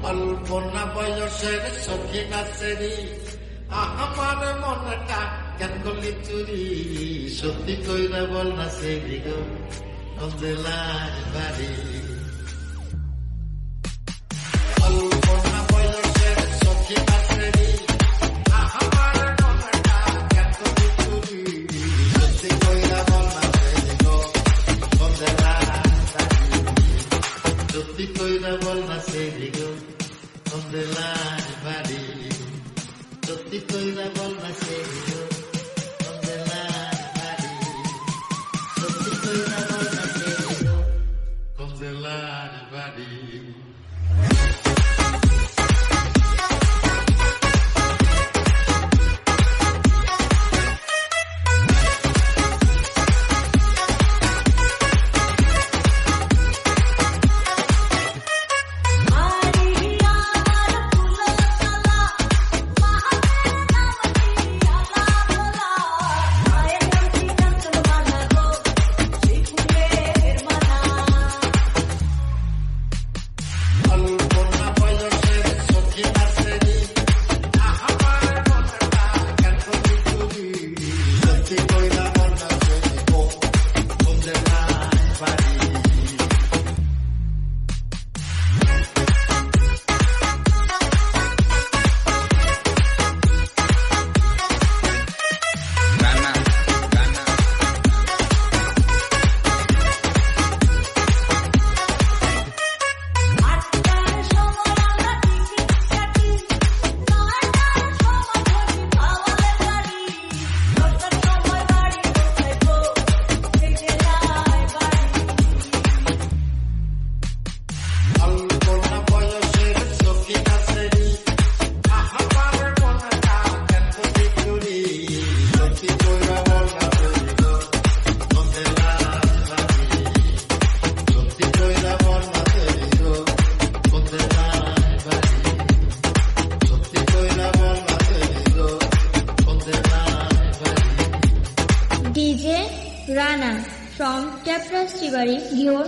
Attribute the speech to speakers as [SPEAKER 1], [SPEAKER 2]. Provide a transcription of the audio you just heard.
[SPEAKER 1] অল্পনা বয়সের সখী নাচেরি আমার মনটা কেন করলি চুরি সত্যি কইরা বল না সেরি গো কন্দেলার বাড়ি অল্পনা বয়সের সখী নাচেরি আমার মনটা কেন করলি চুরি সত্যি কইরা বল না সেরি গো কন্দেলার বাড়ি সত্যি কইরা বল না সেরি গো কন্দেলার বাড়ি সত্যি কইরা বল না সেরি গো কন্দেলার বাড়ি সত্যি কইরা বল না সেরি গো কন্দেলার বাড়ি
[SPEAKER 2] DJ Rana from Tapra Shibari, Gior,